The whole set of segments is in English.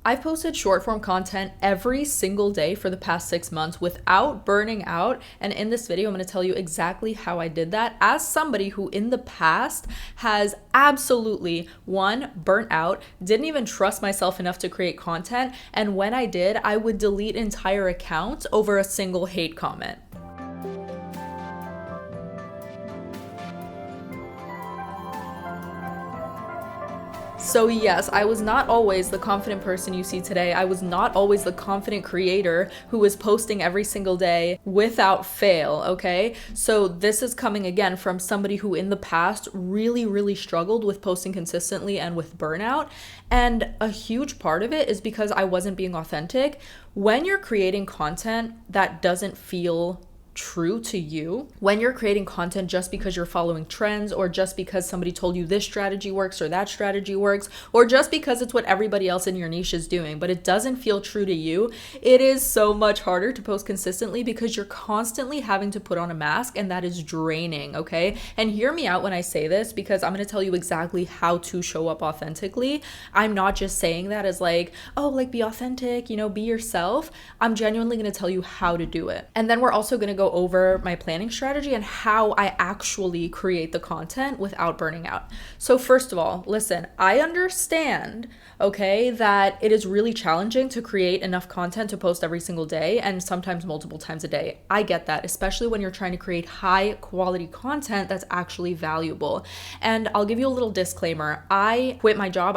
I've posted short form content every single day for the past 6 months without burning out. And in this video, I'm going to tell you exactly how I did that as somebody who in the past has absolutely, one, burnt out, didn't even trust myself enough to create content. And when I did, I would delete entire accounts over a single hate comment. So yes, I was not always the confident person you see today. I was not always the confident creator who was posting every single day without fail, okay? So this is coming again from somebody who in the past really struggled with posting consistently and with burnout. And a huge part of it is because I wasn't being authentic. When you're creating content that doesn't feel true to you, when you're creating content just because you're following trends, or just because somebody told you this strategy works or that strategy works, or just because it's what everybody else in your niche is doing, but it doesn't feel true to you, it is so much harder to post consistently because you're constantly having to put on a mask, and that is draining, okay? And hear me out when I say this, because I'm going to tell you exactly how to show up authentically. I'm not just saying that as like, oh, like be authentic, be yourself. I'm genuinely going to tell you how to do it. And then we're also going to go over my planning strategy and how I actually create the content without burning out. So first of all, listen, I understand, okay, that it is really challenging to create enough content to post every single day and sometimes multiple times a day. I get that, especially when you're trying to create high quality content that's actually valuable. And I'll give you a little disclaimer. I quit my job.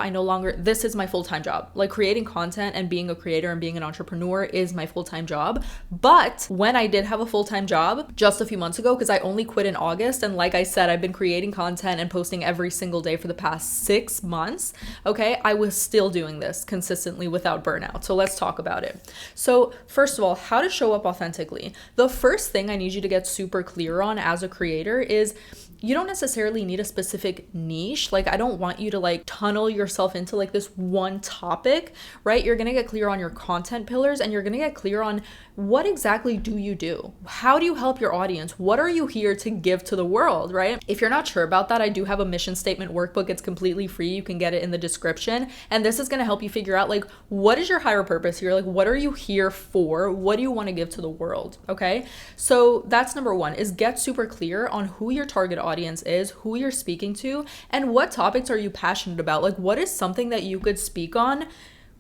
This is my full-time job. Like creating content and being a creator and being an entrepreneur is my full-time job. But when I did have a full-time job just a few months ago, because I only quit in August, and like I said, I've been creating content and posting every single day for the past 6 months, okay, I was still doing this consistently without burnout. So let's talk about it. So first of all, how to show up authentically. The first thing I need you to get super clear on as a creator is you don't necessarily need a specific niche. Like I don't want you to like tunnel yourself into like this one topic, right? You're going to get clear on your content pillars, and you're going to get clear on what exactly do you do? How do you help your audience? What are you here to give to the world, right? If you're not sure about that, I do have a mission statement workbook. It's completely free. You can get it in the description. And this is going to help you figure out like, what is your higher purpose here? Like, what are you here for? What do you want to give to the world? Okay. So that's number one, is get super clear on who your target audience is, who you're speaking to, and what topics are you passionate about? Like, what is something that you could speak on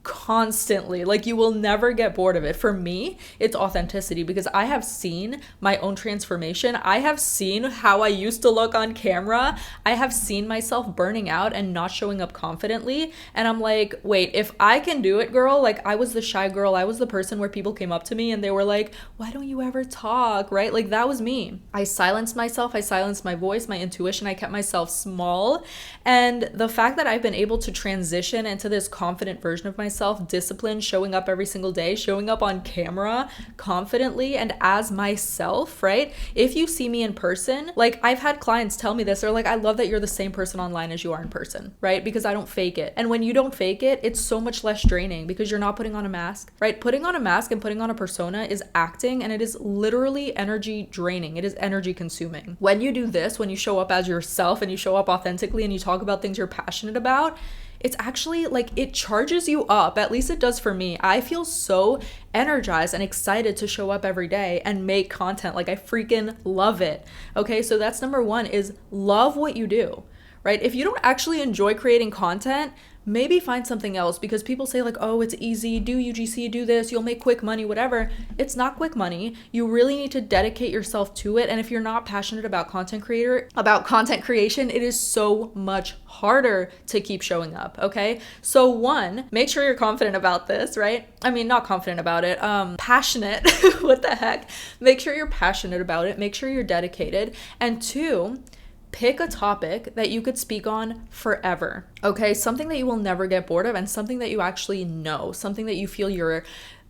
constantly? Like you will never get bored of it. For me, it's authenticity, because I have seen my own transformation. I have seen how I used to look on camera. I have seen myself burning out and not showing up confidently. And I'm like, wait, if I can do it, girl, like I was the shy girl. I was the person where people came up to me and they were like, why don't you ever talk? Right? Like that was me. I silenced myself. I silenced my voice, my intuition. I kept myself small. And the fact that I've been able to transition into this confident version of myself, disciplined, showing up every single day, showing up on camera confidently and as myself, right? If you see me in person, like I've had clients tell me this, they're like, I love that you're the same person online as you are in person, right? Because I don't fake it. And when you don't fake it, it's so much less draining because you're not putting on a mask, right? Putting on a mask and putting on a persona is acting, and it is literally energy draining. It is energy consuming. When you do this, when you show up as yourself and you show up authentically and you talk about things you're passionate about, it's actually like it charges you up. At least it does for me. I feel so energized and excited to show up every day and make content. Like I freaking love it. Okay, so that's number one, is love what you do, right? If you don't actually enjoy creating content, maybe find something else, because people say like, oh, it's easy, do UGC, do this, you'll make quick money, whatever. It's not quick money. You really need to dedicate yourself to it. And if you're not passionate about content creation, it is so much harder to keep showing up. Okay. So one, make sure you're confident about this, right? I mean, not confident about it, passionate. What the heck? Make sure you're passionate about it. Make sure you're dedicated. And two, pick a topic that you could speak on forever, okay? Something that you will never get bored of, and something that you actually know, something that you feel you're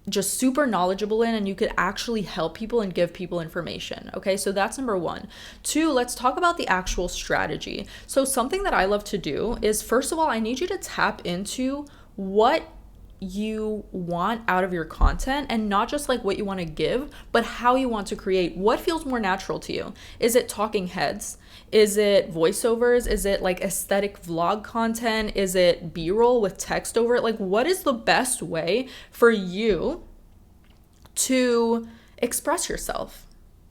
just super knowledgeable in and you could actually help people and give people information, okay? So that's number one. Two, let's talk about the actual strategy. So something that I love to do is, first of all, I need you to tap into what you want out of your content, and not just like what you want to give, but how you want to create. What feels more natural to you? Is it talking heads? Is it voiceovers? Is it like aesthetic vlog content? Is it B-roll with text over it? Like, what is the best way for you to express yourself?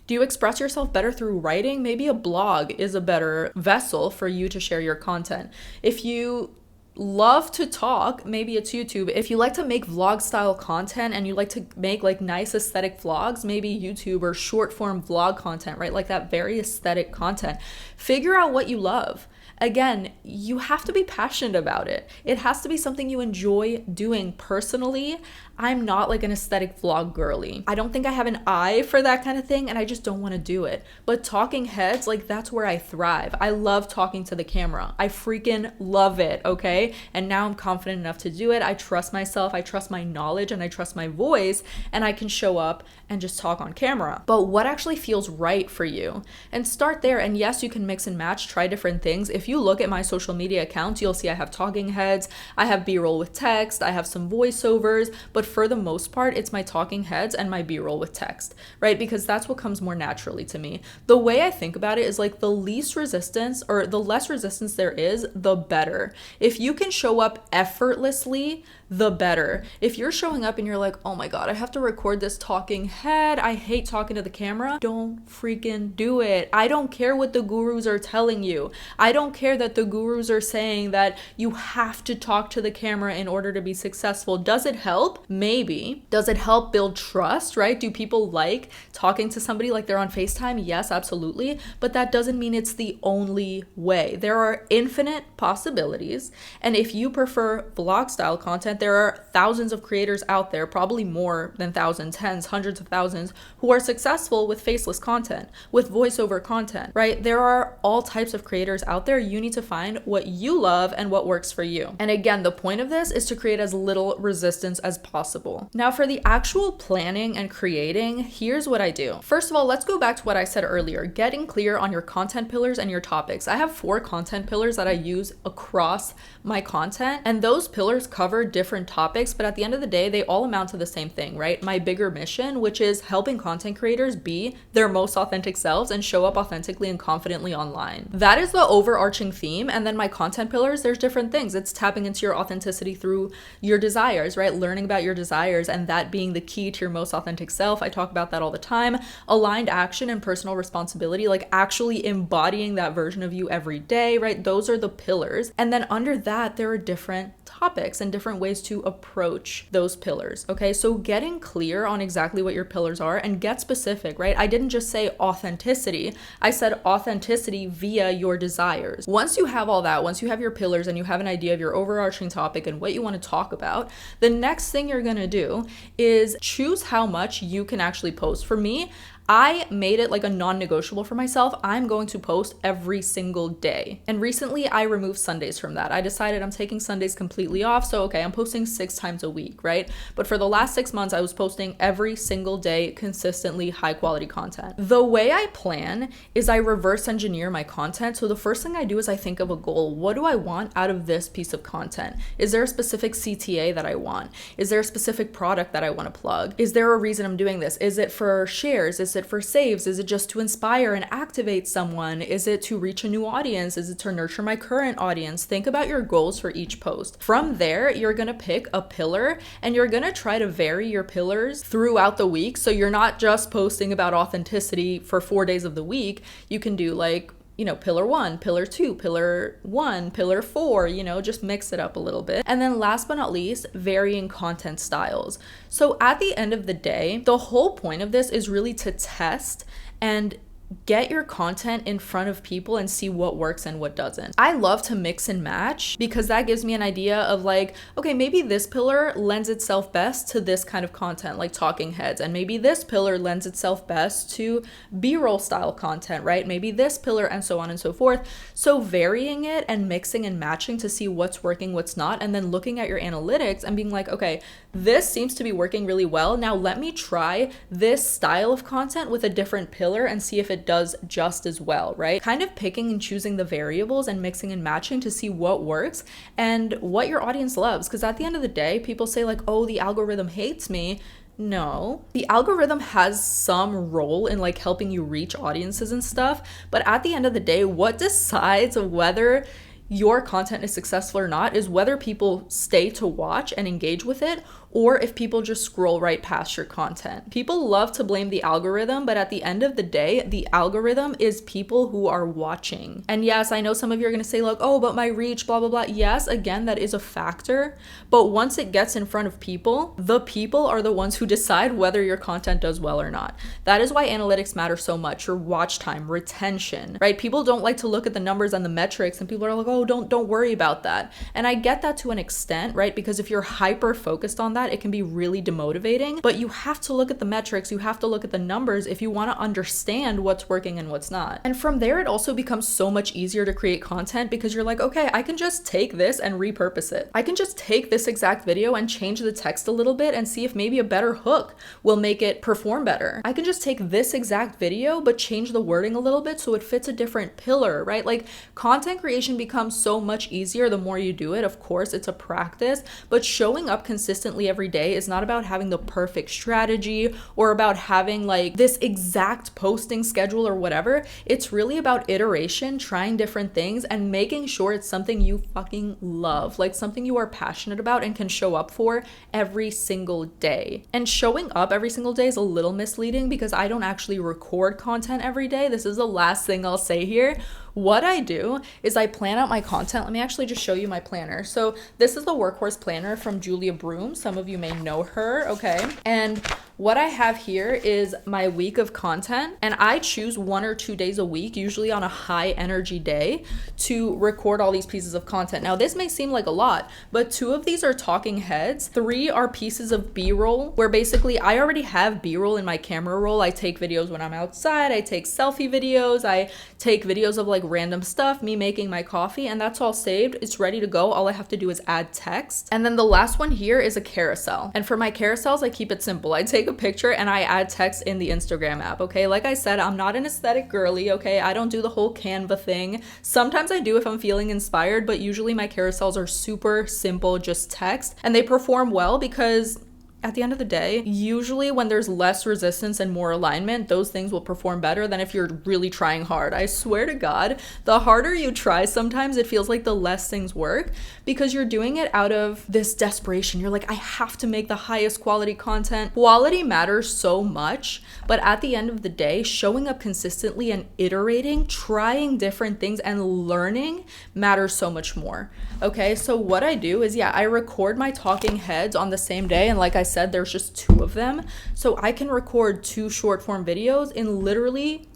Do you express yourself better through writing? Maybe a blog is a better vessel for you to share your content. If you love to talk, maybe it's YouTube. If you like to make vlog style content and you like to make like nice aesthetic vlogs, maybe YouTube or short form vlog content, right? Like that very aesthetic content. Figure out what you love. Again, you have to be passionate about it. It has to be something you enjoy doing. Personally, I'm not like an aesthetic vlog girly. I don't think I have an eye for that kind of thing, and I just don't want to do it. But talking heads, like, that's where I thrive. I love talking to the camera. I freaking love it, okay? And now I'm confident enough to do it. I trust myself, I trust my knowledge, and I trust my voice, and I can show up and just talk on camera. But what actually feels right for you? And start there. And yes, you can mix and match, try different things. If you look at my social media accounts, you'll see I have talking heads, I have B-roll with text, I have some voiceovers, but for the most part, it's my talking heads and my B-roll with text, right? Because that's what comes more naturally to me. The way I think about it is like the least resistance, or the less resistance there is, the better. If you can show up effortlessly, the better. If you're showing up and you're like, oh my God, I have to record this talking head, I hate talking to the camera, don't freaking do it. I don't care what the gurus are telling you. I don't care that the gurus are saying that you have to talk to the camera in order to be successful. Does it help? Maybe. Does it help build trust, right? Do people like talking to somebody like they're on FaceTime? Yes, absolutely. But that doesn't mean it's the only way. There are infinite possibilities. And if you prefer vlog style content, there are thousands of creators out there, probably more than thousands, tens, hundreds of thousands, who are successful with faceless content, with voiceover content, right? There are all types of creators out there. You need to find what you love and what works for you. And again, the point of this is to create as little resistance as possible. Now, for the actual planning and creating, here's what I do. First of all, let's go back to what I said earlier, getting clear on your content pillars and your topics. I have 4 content pillars that I use across my content, and those pillars cover different topics, but at the end of the day, they all amount to the same thing, right? My bigger mission, which is helping content creators be their most authentic selves and show up authentically and confidently online. That is the overarching theme. And then my content pillars, there's different things. It's tapping into your authenticity through your desires, right? Learning about your desires and that being the key to your most authentic self. I talk about that all the time. Aligned action and personal responsibility, like actually embodying that version of you every day, right? Those are the pillars. And then under that, there are different topics and different ways to approach those pillars. Okay, so getting clear on exactly what your pillars are and get specific, right? I didn't just say authenticity, I said authenticity via your desires. Once you have all that, once you have your pillars and you have an idea of your overarching topic and what you want to talk about, the next thing you're gonna do is choose how much you can actually post. For me, I made it like a non-negotiable for myself. I'm going to post every single day. And recently I removed Sundays from that. I decided I'm taking Sundays completely off. So, okay, I'm posting 6 times a week, right? But for the last 6 months, I was posting every single day, consistently high quality content. The way I plan is I reverse engineer my content. So the first thing I do is I think of a goal. What do I want out of this piece of content? Is there a specific CTA that I want? Is there a specific product that I want to plug? Is there a reason I'm doing this? Is it for shares? Is it for saves? Is it just to inspire and activate someone? Is it to reach a new audience? Is it to nurture my current audience? Think about your goals for each post. From there, you're going to pick a pillar and you're going to try to vary your pillars throughout the week. So you're not just posting about authenticity for 4 days of the week. You can do like, pillar 1, pillar 2, pillar 1, pillar 4, just mix it up a little bit. And then last but not least, varying content styles. So at the end of the day, the whole point of this is really to test and get your content in front of people and see what works and what doesn't. I love to mix and match because that gives me an idea of like, okay, maybe this pillar lends itself best to this kind of content, like talking heads. And maybe this pillar lends itself best to B-roll style content, right? Maybe this pillar, and so on and so forth. So varying it and mixing and matching to see what's working, what's not, and then looking at your analytics and being like, okay, this seems to be working really well. Now let me try this style of content with a different pillar and see if it it does just as well, right? Kind of picking and choosing the variables and mixing and matching to see what works and what your audience loves. Because at the end of the day, people say like, oh, the algorithm hates me. No, the algorithm has some role in like helping you reach audiences and stuff, but at the end of the day, what decides whether your content is successful or not is whether people stay to watch and engage with it, or if people just scroll right past your content. People love to blame the algorithm, but at the end of the day, the algorithm is people who are watching. And yes, I know some of you are going to say like, oh, but my reach, blah, blah, blah. Yes, again, that is a factor. But once it gets in front of people, the people are the ones who decide whether your content does well or not. That is why analytics matter so much. Your watch time, retention, right? People don't like to look at the numbers and the metrics, and people are like, oh, don't worry about that. And I get that to an extent, right? Because if you're hyper focused on that, it can be really demotivating, but you have to look at the metrics, you have to look at the numbers if you want to understand what's working and what's not. And from there, it also becomes so much easier to create content because you're like, okay, I can just take this and repurpose it. I can just take this exact video and change the text a little bit and see if maybe a better hook will make it perform better. I can just take this exact video, but change the wording a little bit so it fits a different pillar, right? Like content creation becomes so much easier the more you do it. Of course, it's a practice, but showing up consistently every day is not about having the perfect strategy or about having like this exact posting schedule or whatever. It's really about iteration, trying different things and making sure it's something you fucking love, like something you are passionate about and can show up for every single day. And showing up every single day is a little misleading because I don't actually record content every day. This is the last thing I'll say here. What I do is I plan out my content. Let me actually just show you my planner. So this is the Workhorse Planner from Julia Broom. Some of you may know her, okay? And what I have here is my week of content, and I choose 1 or 2 days a week, usually on a high energy day, to record all these pieces of content. Now, this may seem like a lot, but 2 of these are talking heads. 3 are pieces of B-roll, where basically I already have B-roll in my camera roll. I take videos when I'm outside. I take selfie videos. I take videos of like random stuff, me making my coffee, and that's all saved. It's ready to go. All I have to do is add text. And then the last one here is a carousel. And for my carousels, I keep it simple. I take a picture and I add text in the Instagram app, okay? Like I said, I'm not an aesthetic girly, okay? I don't do the whole Canva thing. Sometimes I do if I'm feeling inspired, but usually my carousels are super simple, just text, and they perform well because at the end of the day, usually when there's less resistance and more alignment, those things will perform better than if you're really trying hard. I swear to God, the harder you try, sometimes it feels like the less things work because you're doing it out of this desperation. You're like, I have to make the highest quality content. Quality matters so much, but at the end of the day, showing up consistently and iterating, trying different things and learning matters so much more. Okay, so what I do is, I record my talking heads on the same day, and like I said, there's just 2 of them, so I can record 2 short form videos in literally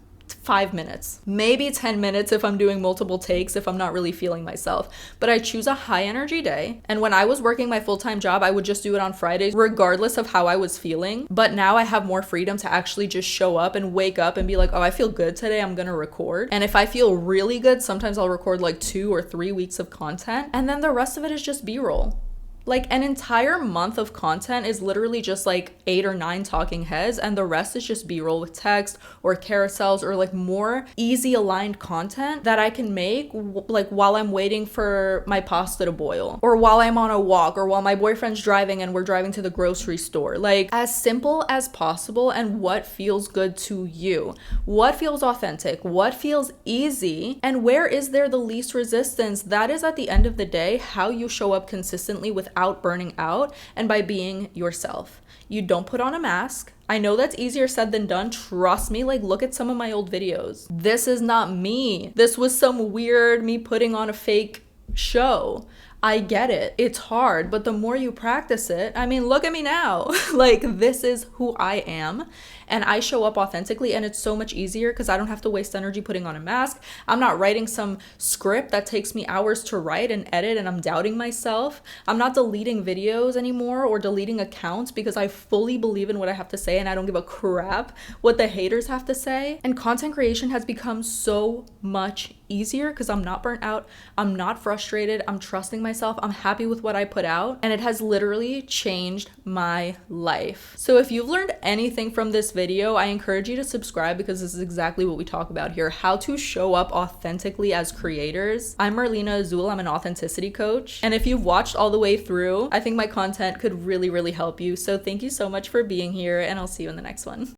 5 minutes, maybe 10 minutes if I'm doing multiple takes, if I'm not really feeling myself. But I choose a high energy day. And when I was working my full-time job, I would just do it on Fridays, regardless of how I was feeling. But now I have more freedom to actually just show up and wake up and be like, oh, I feel good today, I'm gonna record. And if I feel really good, sometimes I'll record like 2 or 3 weeks of content. And then the rest of it is just B-roll. Like an entire month of content is literally just like 8 or 9 talking heads, and the rest is just B-roll with text or carousels or like more easy aligned content that I can make like while I'm waiting for my pasta to boil, or while I'm on a walk, or while my boyfriend's driving and we're driving to the grocery store. Like as simple as possible, and what feels good to you, what feels authentic, what feels easy, and where is there the least resistance. That is at the end of the day how you show up consistently without burning out, and by being yourself. You don't put on a mask. I know that's easier said than done. Trust me, like look at some of my old videos. This is not me. This was some weird me putting on a fake show. I get it. It's hard, but the more you practice it, I mean, look at me now. Like this is who I am, and I show up authentically, and it's so much easier because I don't have to waste energy putting on a mask. I'm not writing some script that takes me hours to write and edit, and I'm doubting myself. I'm not deleting videos anymore or deleting accounts because I fully believe in what I have to say and I don't give a crap what the haters have to say. And content creation has become so much easier because I'm not burnt out, I'm not frustrated, I'm trusting myself, I'm happy with what I put out, and it has literally changed my life. So if you've learned anything from this video, I encourage you to subscribe because this is exactly what we talk about here, how to show up authentically as creators. I'm Merlina Azul, I'm an authenticity coach, and if you've watched all the way through, I think my content could really, really help you. So thank you so much for being here, and I'll see you in the next one.